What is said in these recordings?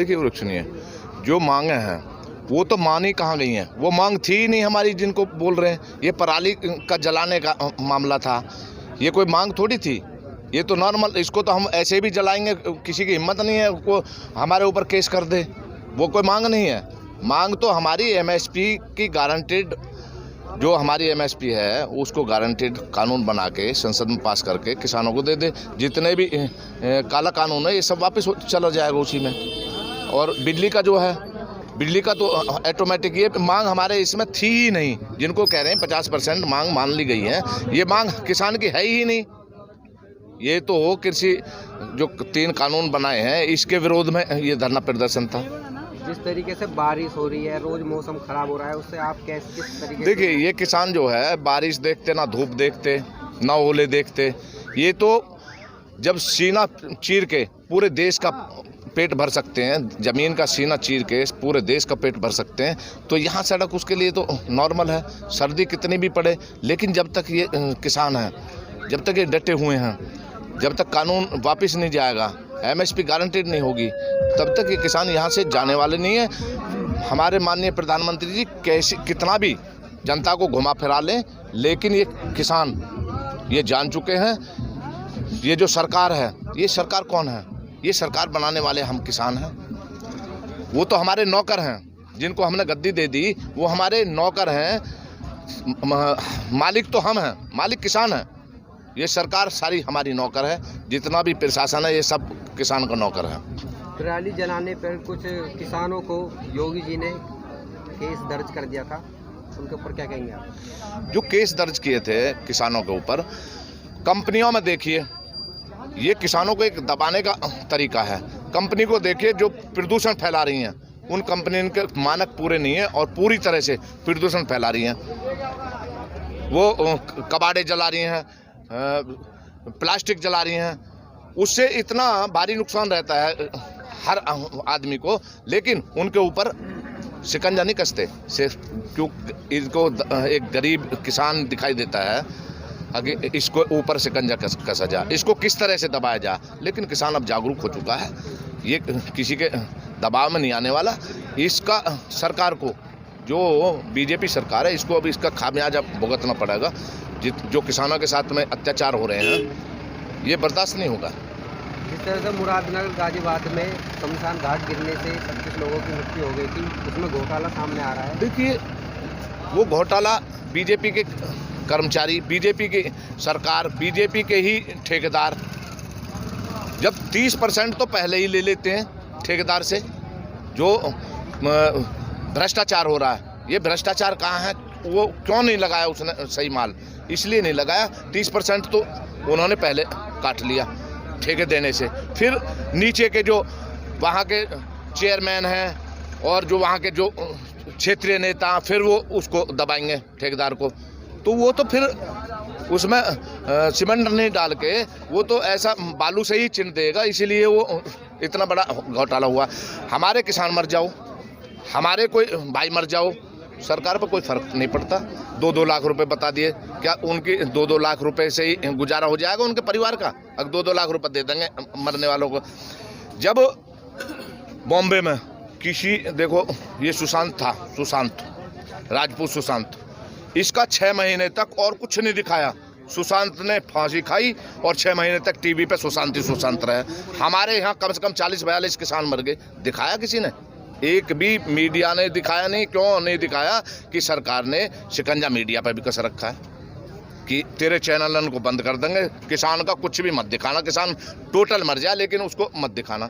देखिए वृक्ष सुनिए, जो मांगे हैं वो तो मानी कहाँ गई हैं, वो मांग थी ही नहीं हमारी जिनको बोल रहे हैं। ये पराली का जलाने का मामला था, ये कोई मांग थोड़ी थी। ये तो नॉर्मल, इसको तो हम ऐसे भी जलाएंगे, किसी की हिम्मत नहीं है वो हमारे ऊपर केस कर दे, वो कोई मांग नहीं है। मांग तो हमारी एमएसपी की गारंटेड, जो हमारी एमएसपी है उसको गारंटेड कानून बना के संसद में पास करके किसानों को दे दे। जितने भी काला कानून है ये सब वापस चला जाएगा उसी में। और बिजली का जो है, बिजली का तो ऑटोमेटिक, ये मांग हमारे इसमें थी ही नहीं। जिनको कह रहे हैं 50% मांग मान ली गई है, ये मांग किसान की है ही नहीं। ये तो कृषि जो 3 कानून बनाए हैं इसके विरोध में ये धरना प्रदर्शन था। जिस तरीके से बारिश हो रही है, रोज मौसम खराब हो रहा है, उससे आप किस तरीके देखिए ये किसान जो है बारिश देखते ना, धूप देखते ना, ओले देखते। ये तो जब सीना चीर के पूरे देश का पेट भर सकते हैं, ज़मीन का सीना चीर के पूरे देश का पेट भर सकते हैं, तो यहाँ सड़क उसके लिए तो नॉर्मल है। सर्दी कितनी भी पड़े, लेकिन जब तक ये किसान हैं, जब तक ये डटे हुए हैं, जब तक कानून वापस नहीं जाएगा, एमएसपी गारंटेड नहीं होगी, तब तक ये किसान यहाँ से जाने वाले नहीं है। हमारे माननीय प्रधानमंत्री जी कैसे कितना भी जनता को घुमा फिरा लें, लेकिन ये किसान ये जान चुके हैं। ये जो सरकार है, ये सरकार कौन है? ये सरकार बनाने वाले हम किसान हैं। वो तो हमारे नौकर हैं, जिनको हमने गद्दी दे दी वो हमारे नौकर हैं। मालिक तो हम हैं, मालिक किसान है। ये सरकार सारी हमारी नौकर है, जितना भी प्रशासन है ये सब किसान का नौकर है। पराली जलाने पर कुछ किसानों को योगी जी ने केस दर्ज कर दिया था, उनके ऊपर क्या कहेंगे आप? जो केस दर्ज किए थे किसानों के ऊपर, कंपनियों में देखिए, ये किसानों को एक दबाने का तरीका है। कंपनी को देखिए जो प्रदूषण फैला रही हैं, उन कंपनी के मानक पूरे नहीं है और पूरी तरह से प्रदूषण फैला रही हैं। वो कबाड़े जला रही हैं, प्लास्टिक जला रही हैं, उससे इतना भारी नुकसान रहता है हर आदमी को, लेकिन उनके ऊपर शिकंजा नहीं कसते। सिर्फ क्यों इनको एक गरीब किसान दिखाई देता है, अगर इसको ऊपर शिकंजा कसा जा, इसको किस तरह से दबाया जा। लेकिन किसान अब जागरूक हो चुका है, ये किसी के दबाव में नहीं आने वाला। इसका सरकार को, जो बीजेपी सरकार है, इसको अब इसका खामियाजा भुगतना पड़ेगा। जो किसानों के साथ में अत्याचार हो रहे हैं, ये बर्दाश्त नहीं होगा। जिस तरह से मुरादनगर गाजीबाद में शमशान घाट गिरने से 25 लोगों की मृत्यु हो गई थी, उसमें घोटाला सामने आ रहा है। देखिए वो घोटाला बीजेपी के कर्मचारी, बीजेपी की सरकार, बीजेपी के ही ठेकेदार, जब 30% तो पहले ही ले लेते हैं ठेकेदार से। जो भ्रष्टाचार हो रहा है, ये भ्रष्टाचार कहाँ है? वो क्यों नहीं लगाया उसने सही माल? इसलिए नहीं लगाया, 30% तो उन्होंने पहले काट लिया ठेके देने से। फिर नीचे के जो वहाँ के चेयरमैन हैं और जो वहाँ के जो क्षेत्रीय नेता, फिर वो उसको दबाएंगे ठेकेदार को। तो वो तो फिर उसमें सीमेंट नहीं डाल के वो तो ऐसा बालू से ही चिन्ह देगा, इसीलिए वो इतना बड़ा घोटाला हुआ। हमारे किसान मर जाओ, हमारे कोई भाई मर जाओ, सरकार पर कोई फर्क नहीं पड़ता। 2-2 लाख रुपए बता दिए, क्या उनकी 2-2 लाख रुपए से ही गुजारा हो जाएगा उनके परिवार का? अगर 2-2 लाख रुपए दे देंगे मरने वालों को। जब बॉम्बे में किसी, देखो ये सुशांत था, सुशांत राजपूत सुशांत, इसका 6 महीने तक और कुछ नहीं दिखाया। सुशांत ने फांसी खाई और 6 महीने तक टीवी पे सुशांत ही सुशांत रहे। हमारे यहाँ कम से कम 40-42 किसान मर गए, दिखाया किसी ने? एक भी मीडिया ने दिखाया नहीं। क्यों नहीं दिखाया? कि सरकार ने शिकंजा मीडिया पर भी कस रखा है कि तेरे चैनलन को बंद कर देंगे, किसान का कुछ भी मत दिखाना, किसान टोटल मर जाए लेकिन उसको मत दिखाना।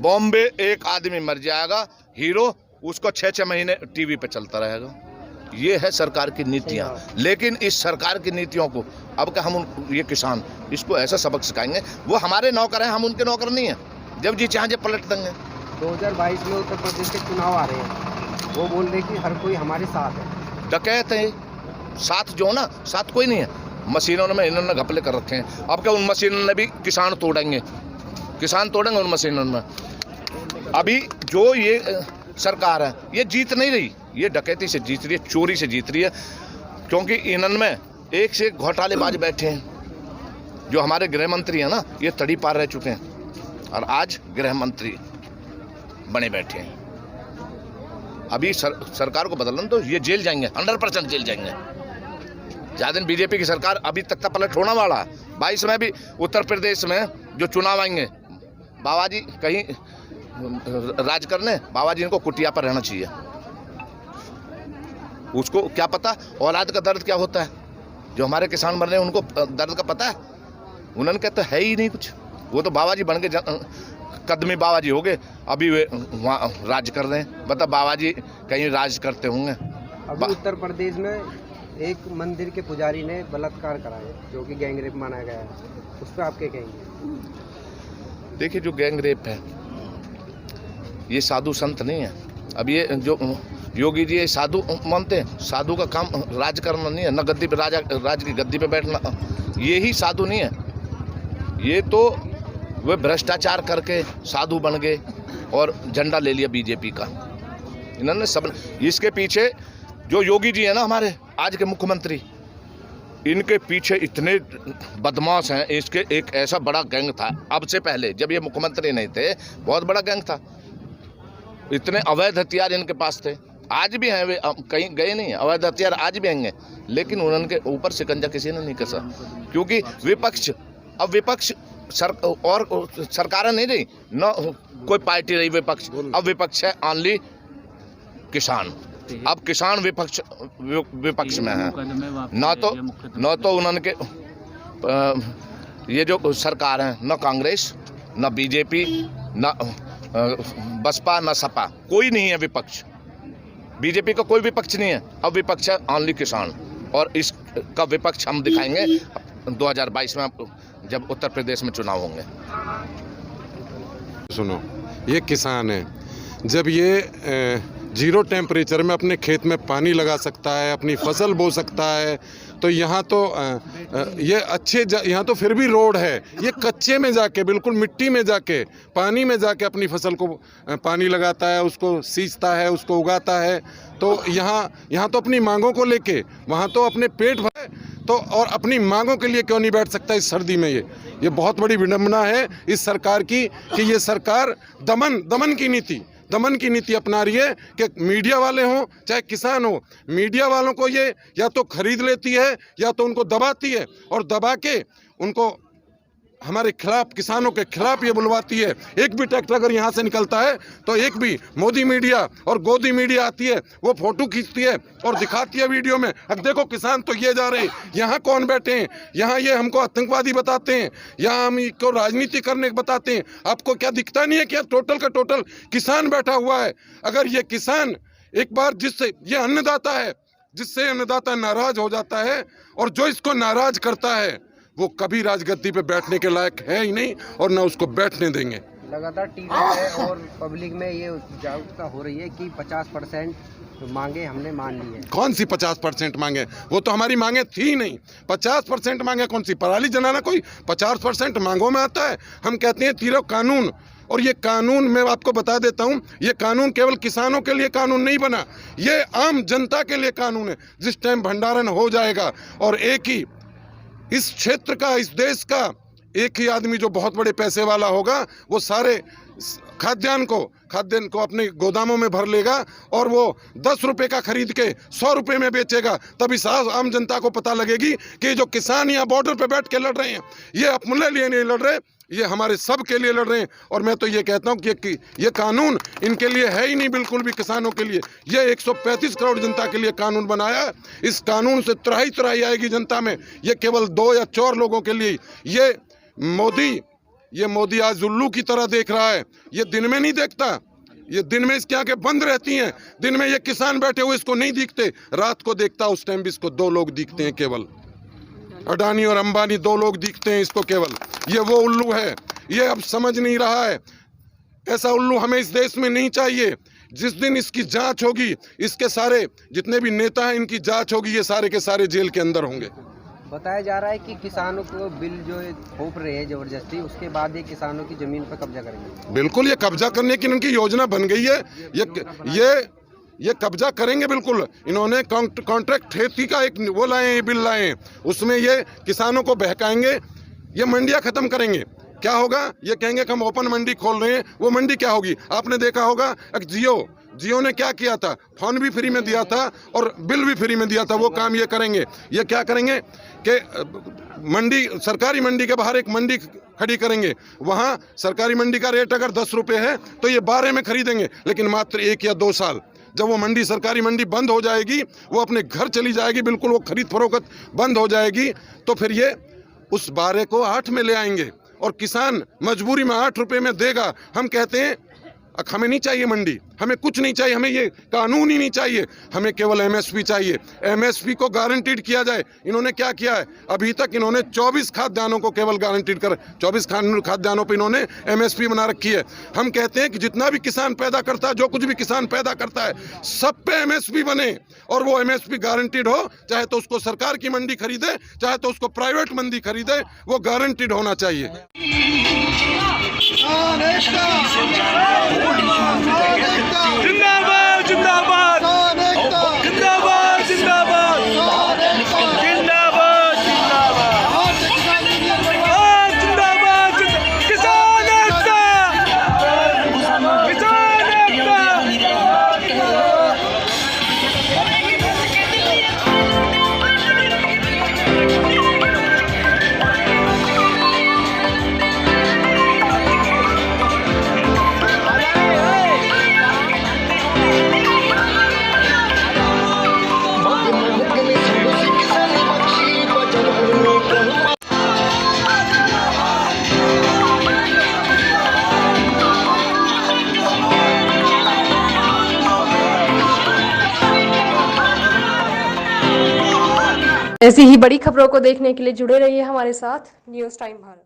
बॉम्बे एक आदमी मर जाएगा हीरो, उसको 6-6 महीने टीवी पे चलता रहेगा। ये है सरकार की नीतियाँ। लेकिन इस सरकार की नीतियों को अब क्या हम ये किसान इसको ऐसा सबक सिखाएंगे? वो हमारे नौकर हैं, हम उनके नौकर नहीं हैं। जब जी चाहे पलट देंगे। 2022 में उत्तर प्रदेश के चुनाव आ रहे हैं, वो बोल रहे कि हर कोई हमारे साथ है। डकैत है साथ, जो ना साथ कोई नहीं है। मशीनों में इन्होंने घपले कर रखे हैं। अब क्या उन मशीनों ने भी किसान तोड़ेंगे? किसान तोड़ेंगे उन मशीनों में। अभी जो ये सरकार है ये जीत नहीं रही, ये डकैती से जीत रही है, चोरी से जीत रही है। क्योंकि इनमें एक से एक घोटालेबाज बैठे हैं। जो हमारे गृह मंत्री हैं ना, ये तड़ी पार रह चुके हैं और आज गृह मंत्री बने बैठे हैं। अभी सरकार को बदलना तो ये जेल जाएंगे, 100% जेल जाएंगे। ज़्यादा दिन बीजेपी की सरकार अभी तक का पलट होने वाला। 22 में भी उत्तर प्रदेश में जो चुनाव आएंगे, बाबा जी कहीं राज करने, बाबा जी इनको कुटिया पर रहना चाहिए। उसको क्या पता औलाद का दर्द क्या होता है। जो हमारे किसान मर रहे हैं उनको दर्द का पता है? उन्होंने कहते है ही नहीं कुछ। वो तो बाबा जी बन के कदमी बाबा जी हो गए, अभी वे वहाँ राज कर रहे हैं। बता बाबा जी कहीं राज करते होंगे। अभी उत्तर प्रदेश में एक मंदिर के पुजारी ने बलात्कार करा है, जो कि गैंग रेप माना गया है, उस पर आप क्या कहेंगे? देखिए, जो गैंग रेप है ये साधु संत नहीं है। अब ये जो योगी जी ये साधु मानते हैं, साधु का काम राज करना नहीं है, न गद्दी पे राज की गद्दी पे बैठना, ये ही साधु नहीं है। ये तो वे भ्रष्टाचार करके साधु बन गए और झंडा ले लिया बीजेपी का। इन्होंने सब, इसके पीछे जो योगी जी है ना हमारे आज के मुख्यमंत्री, इनके पीछे इतने बदमाश हैं। इसके एक ऐसा बड़ा गैंग था, अब से पहले जब ये मुख्यमंत्री नहीं थे बहुत बड़ा गैंग था। इतने अवैध हथियार इनके पास थे, आज भी हैं, वे कहीं गए नहीं, अवैध हथियार आज भी हैं। लेकिन उनके ऊपर शिकंजा किसी ने नहीं कसा, क्योंकि विपक्ष, अब विपक्ष और सरकार नहीं रही, न कोई पार्टी रही विपक्ष। अब विपक्ष है ओनली किसान। अब किसान विपक्ष में है, न तो उन्होंने ये जो सरकार है, न कांग्रेस, न बीजेपी, न बसपा, न सपा, कोई नहीं है विपक्ष। बीजेपी का कोई विपक्ष नहीं है। अब विपक्ष है ओनली किसान, और इसका विपक्ष हम दिखाएंगे 2022 में जब उत्तर प्रदेश में चुनाव होंगे। सुनो, ये किसान है, जब ये जीरो टेम्परेचर में अपने खेत में पानी लगा सकता है, अपनी फसल बो सकता है, तो यहाँ तो ये यहाँ तो फिर भी रोड है। ये कच्चे में जाके, बिल्कुल मिट्टी में जाके, पानी में जाके अपनी फसल को पानी लगाता है, उसको सींचता है, उसको उगाता है। तो यहाँ तो अपनी मांगों को लेके, वहाँ तो अपने पेट भरे, तो और अपनी मांगों के लिए क्यों नहीं बैठ सकता इस सर्दी में? ये बहुत बड़ी विडंबना है इस सरकार की कि ये सरकार दमन की नीति अपना रही है कि मीडिया वाले हों चाहे किसान हो, मीडिया वालों को ये या तो खरीद लेती है या तो उनको दबाती है, और दबा के उनको हमारे खिलाफ, किसानों के खिलाफ ये बुलवाती है। एक भी ट्रैक्टर अगर यहाँ से निकलता है तो एक भी मोदी मीडिया और गोदी मीडिया आती है, वो फोटो खींचती है और दिखाती है वीडियो में, अब देखो किसान तो ये जा रहे हैं, यहाँ कौन बैठे हैं, यहाँ ये हमको आतंकवादी बताते हैं, यहाँ हम को राजनीति करने बताते हैं। आपको क्या दिखता नहीं है कि टोटल का टोटल किसान बैठा हुआ है? अगर ये किसान एक बार जिससे ये अन्नदाता है, जिससे अन्नदाता नाराज हो जाता है, और जो इसको नाराज करता है वो कभी राजगद्दी पे बैठने के लायक है ही नहीं, और ना उसको बैठने देंगे। लगातार टीवी पे और पब्लिक में ये जागरूकता हो रही है कि 50% मांगे हमने मान ली है। कौन सी 50% मांगे? वो तो हमारी मांगे थी नहीं। 50% मांगे कौन सी? पराली जलाना कोई 50% मांगों में आता है? हम कहते हैं तीनों कानून, और ये कानून मैं आपको बता देता हूँ, ये कानून केवल किसानों के लिए कानून नहीं बना, ये आम जनता के लिए कानून है। जिस टाइम भंडारण हो जाएगा और एक ही इस क्षेत्र का, इस देश का एक ही आदमी जो बहुत बड़े पैसे वाला होगा, वो सारे खाद्यान्न को अपने गोदामों में भर लेगा, और वो 10 रुपए का खरीद के 100 रुपए में बेचेगा। तभी आम जनता को पता लगेगी कि जो किसान यहाँ बॉर्डर पे बैठ के लड़ रहे हैं, ये अपने लिए नहीं लड़ रहे, ये हमारे सब के लिए लड़ रहे हैं। और मैं तो ये कहता हूँ कि ये कानून इनके लिए है ही नहीं, बिल्कुल भी किसानों के लिए। ये 135 करोड़ जनता के लिए कानून बनाया है। इस कानून से त्राही आएगी जनता में। ये केवल 2 या 4 लोगों के लिए। ये मोदी आज उल्लू की तरह देख रहा है, ये दिन में नहीं देखता, ये दिन में इसकी आंखें बंद रहती हैं। दिन में ये किसान बैठे हुए इसको नहीं दिखते, रात को देखता, उस टाइम भी इसको 2 लोग दिखते हैं केवल, अडानी और अंबानी 2 लोग दिखते हैं इसको केवल। ये वो उल्लू है, ये अब समझ नहीं रहा है। ऐसा उल्लू हमें इस देश में नहीं चाहिए। जिस दिन इसकी जांच होगी, इसके सारे जितने भी नेता हैं इनकी जांच होगी, ये सारे के सारे जेल के अंदर होंगे। बताया जा रहा है कि किसानों को बिल जो थोप रहे हैं जबरदस्ती, उसके बाद ये किसानों की जमीन पर कब्जा करेंगे। बिल्कुल, ये कब्जा करने की इनकी योजना बन गई है। ये कब्जा करेंगे बिल्कुल। इन्होंने कॉन्ट्रैक्ट खेती का एक वो लाए हैं, बिल लाए हैं, उसमें ये किसानों को बहकाएंगे, ये मंडियां खत्म करेंगे। क्या होगा? ये कहेंगे कि हम ओपन मंडी खोल रहे हैं। वो मंडी क्या होगी? आपने देखा होगा जियो ने क्या किया था, फोन भी फ्री में दिया था और बिल भी फ्री में दिया था। वो काम ये करेंगे। ये क्या करेंगे कि मंडी, सरकारी मंडी के बाहर एक मंडी खड़ी करेंगे। वहाँ सरकारी मंडी का रेट अगर 10 रुपये है तो ये 12 में खरीदेंगे, लेकिन मात्र 1 या 2 साल जब वो मंडी, सरकारी मंडी बंद हो जाएगी, वो अपने घर चली जाएगी, बिल्कुल वो खरीद फरोख्त बंद हो जाएगी, तो फिर ये उस 12 को 8 में ले आएंगे और किसान मजबूरी में 8 रुपये में देगा। हम कहते हैं हमें नहीं चाहिए मंडी, हमें कुछ नहीं चाहिए, हमें ये कानून ही नहीं चाहिए, हमें केवल एमएसपी चाहिए। एमएसपी को गारंटीड किया जाए। इन्होंने क्या किया है? अभी तक इन्होंने 24 खाद्यान्नों को केवल गारंटीड कर, 24 खाद्यान्नों पर इन्होंने एमएसपी बना रखी है। हम कहते हैं कि जितना भी किसान पैदा करता है, जो कुछ भी किसान पैदा करता है, सब पे एमएसपी बने और वो एमएसपी गारंटीड हो। चाहे तो उसको सरकार की मंडी खरीदे, चाहे तो उसको प्राइवेट मंडी खरीदे, वो गारंटीड होना चाहिए। जिंदाबाद जिंदाबाद जिंदाबाद जिंदाबाद जिंदाबाद जिंदाबाद जिंदाबाद किसान एकता, किसान एकता। ऐसी ही बड़ी खबरों को देखने के लिए जुड़े रहिए हमारे साथ न्यूज़ टाइम भारत।